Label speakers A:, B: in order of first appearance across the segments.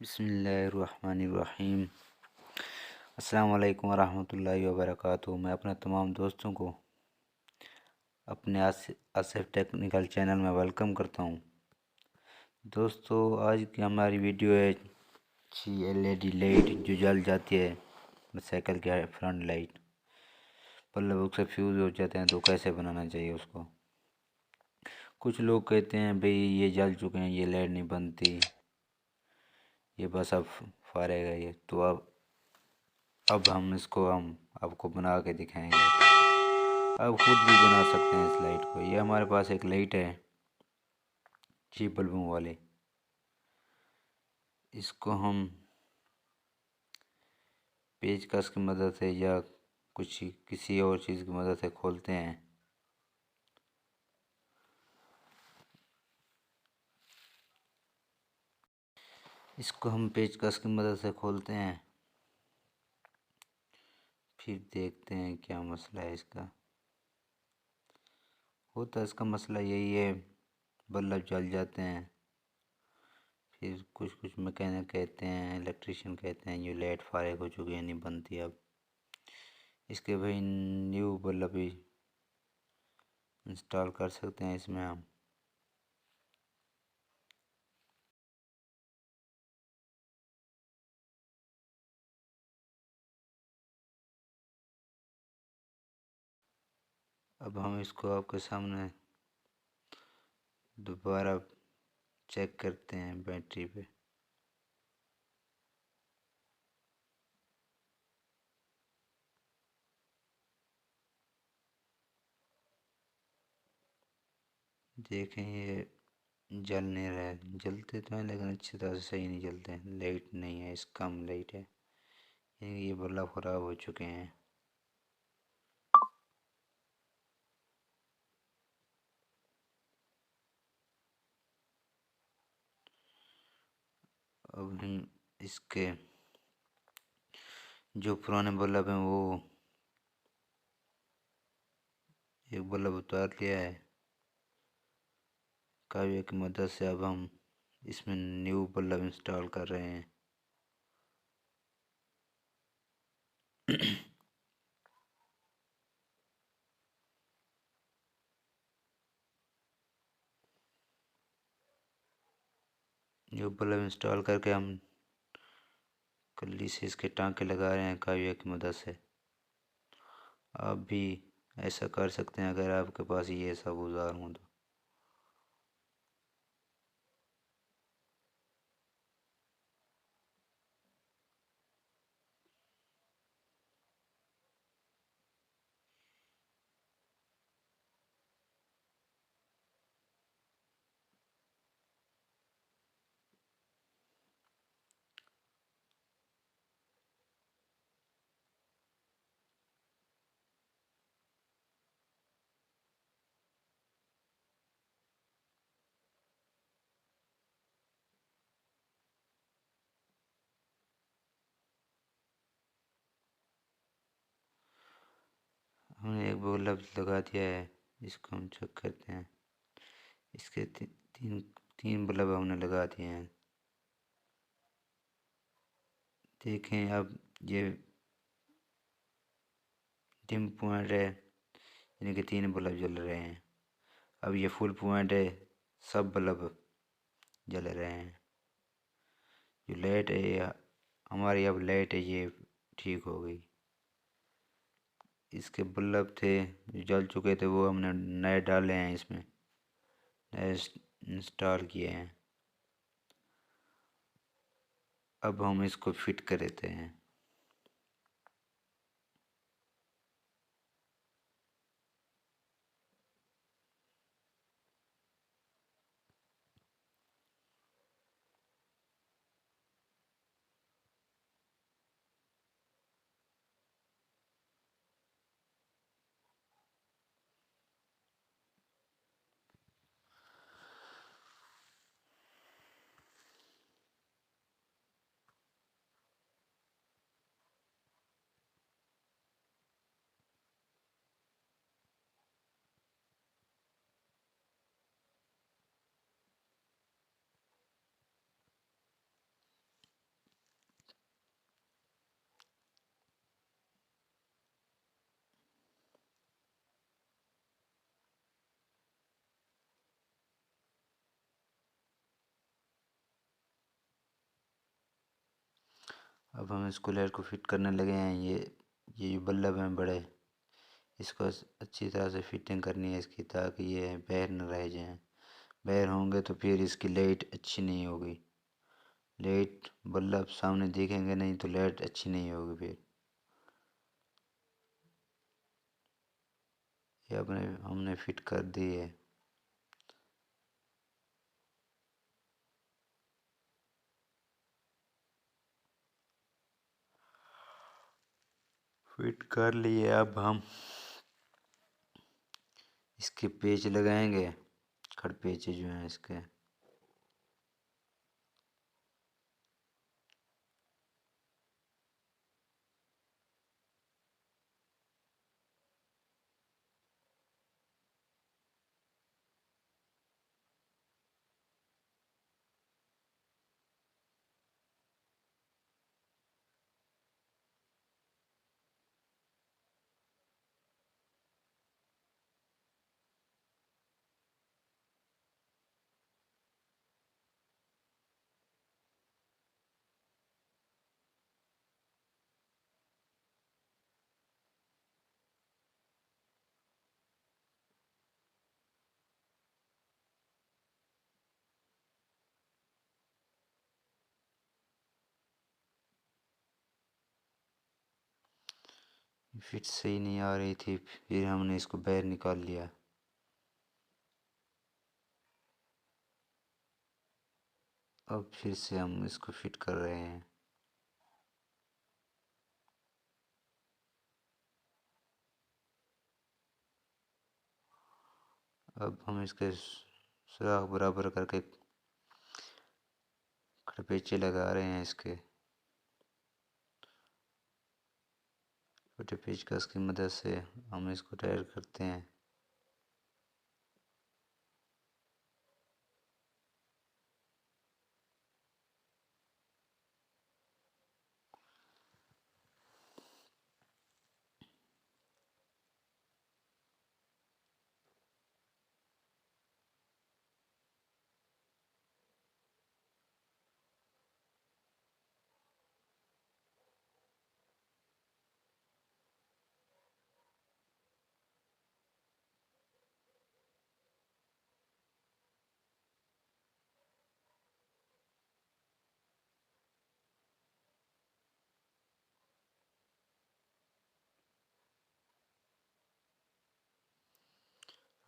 A: बिस्मिल्लाहिर्रहमानिर्रहीम। अस्सलाम वालेकुम वरहमतुल्लाहि वबरकातुहू। मैं अपने तमाम दोस्तों को अपने आसिफ टेक्निकल चैनल में वेलकम करता हूं। दोस्तों, आज की हमारी वीडियो है LED लाइट जो जल जाती है, साइकिल की फ्रंट लाइट। बल्ब उससे फ्यूज़ हो जाते हैं तो कैसे बनाना चाहिए उसको। कुछ लोग कहते हैं भाई ये जल चुके हैं, ये लाइट नहीं बनती, ये बस अब फारेगा ये। तो अब हम आपको बना के दिखाएंगे। आप खुद भी बना सकते हैं इस लाइट को। ये हमारे पास एक लाइट है चीप बल्बों वाली। इसको हम पेचकस की मदद से या कुछ किसी और चीज़ की मदद से खोलते हैं। इसको हम पेचकस की मदद से खोलते हैं, फिर देखते हैं क्या मसला है इसका। होता इसका मसला यही है, बल्ब जल जाते हैं। फिर कुछ कुछ मैकेनिक कहते हैं, इलेक्ट्रिशियन कहते हैं ये लाइट फारेग हो चुकी है, नहीं बनती अब। इसके भाई न्यू बल्ब भी इंस्टॉल कर सकते हैं इसमें हम। अब हम इसको आपके सामने दोबारा चेक करते हैं बैटरी पे। देखें ये जल नहीं रहा है। जलते तो हैं लेकिन अच्छी तरह से सही नहीं जलते हैं। लाइट नहीं है, इस कम लाइट है, ये बल्ब ख़राब हो चुके हैं। अब हम इसके जो पुराने बल्ब हैं वो एक बल्ब उतार लिया है काव्य की मदद से। अब हम इसमें न्यू बल्ब इंस्टॉल कर रहे हैं। न्यू बल्ब इंस्टॉल करके हम कल्ली से इसके टांके लगा रहे हैं काव्य की मदद से। आप भी ऐसा कर सकते हैं अगर आपके पास ये सब औजार हों तो। हमने एक बल्ब लगा दिया है, इसको हम चेक करते हैं। इसके तीन तीन बल्ब हमने लगा दिए हैं। देखें अब ये डिम पॉइंट है, यानी कि तीन बल्ब जल रहे हैं। अब ये फुल पॉइंट है, सब बल्ब जल रहे हैं। जो लाइट है हमारी अब लाइट है ये ठीक हो गई। इसके बल्ब थे जो जल चुके थे वो हमने नए डाले हैं, इसमें नए इंस्टॉल किए हैं। अब हम इसको फिट कर देते हैं। अब हम इसको लाइट को फिट करने लगे हैं। ये जो बल्ब हैं बड़े, इसको अच्छी तरह से फिटिंग करनी है इसकी, ताकि ये बाहर न रह जाएं। बाहर होंगे तो फिर इसकी लाइट अच्छी नहीं होगी। लाइट बल्ब सामने दिखेंगे नहीं तो लाइट अच्छी नहीं होगी फिर। ये अपने हमने फिट कर दी है। फिट कर लिए। अब हम इसके पेच लगाएंगे, खड़पेचे जो हैं इसके। फिट सही नहीं आ रही थी, फिर हमने इसको बाहर निकाल लिया। अब फिर से हम इसको फिट कर रहे हैं। अब हम इसके सुराख बराबर करके खड़पेचे लगा रहे हैं इसके। छोटे पेचकस की मदद से हम इसको टाइट करते हैं।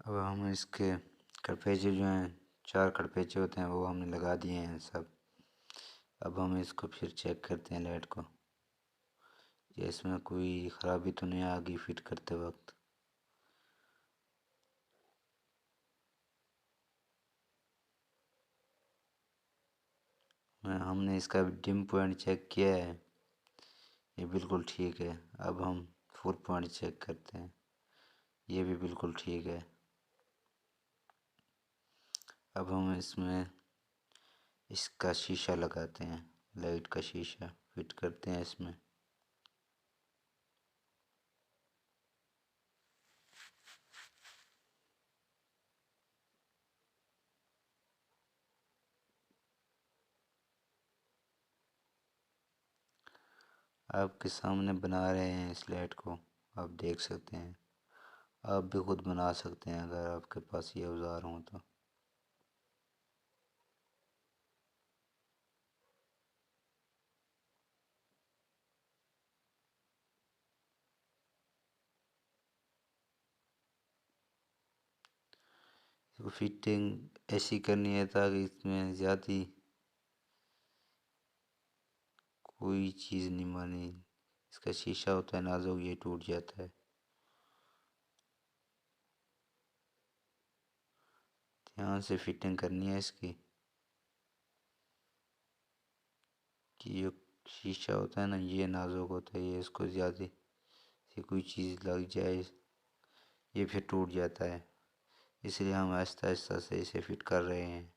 A: अब हम इसके खड़पेचे जो हैं, 4 खड़पेचे होते हैं, वो हमने लगा दिए हैं सब। अब हम इसको फिर चेक करते हैं लाइट को, कि इसमें कोई ख़राबी तो नहीं आ गई फिट करते वक्त। हमने इसका डिम पॉइंट चेक किया है, ये बिल्कुल ठीक है। अब हम फुल पॉइंट चेक करते हैं, ये भी बिल्कुल ठीक है। अब हम इसमें इसका शीशा लगाते हैं, लाइट का शीशा फिट करते हैं इसमें। आपके सामने बना रहे हैं इस लाइट को, आप देख सकते हैं। आप भी खुद बना सकते हैं अगर आपके पास ये औजार हों तो। इसको फिटिंग ऐसी करनी है ताकि इसमें ज़्यादा कोई चीज़ नहीं मानी। इसका शीशा होता है नाजुक, ये टूट जाता है। ध्यान से फिटिंग करनी है इसकी, कि ये शीशा होता है ना, ये नाजुक होता है, ये इसको ज़्यादा से कोई चीज़ लग जाए ये फिर टूट जाता है। इसलिए हम आहिस्ता आहिस्ता से इसे फिट कर रहे हैं।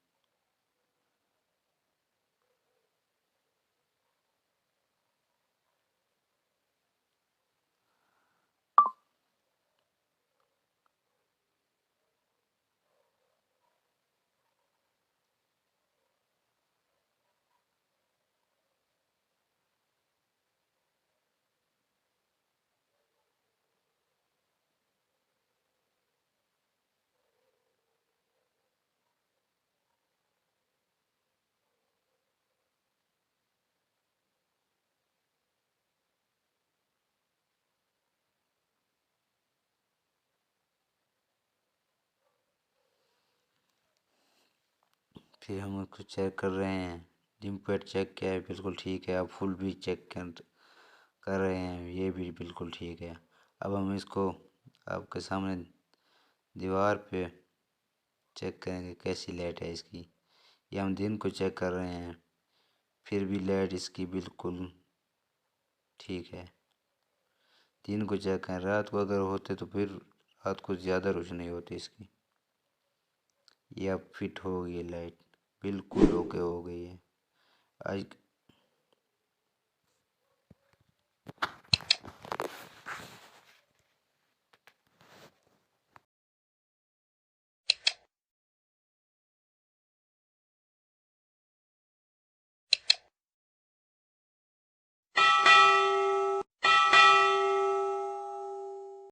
A: फिर हम उसको चेक कर रहे हैं। डिम पैड चेक किया है, बिल्कुल ठीक है। अब फुल भी चेक कर रहे हैं, ये भी बिल्कुल ठीक है। अब हम इसको आपके सामने दीवार पे चेक करेंगे कैसी लाइट है इसकी। ये हम दिन को चेक कर रहे हैं, फिर भी लाइट इसकी बिल्कुल ठीक है। दिन को चेक करें, रात को अगर होते तो फिर रात को ज़्यादा रोशनी होती इसकी। ये अब फिट हो गई है लाइट, बिल्कुल ओके हो गई है। आज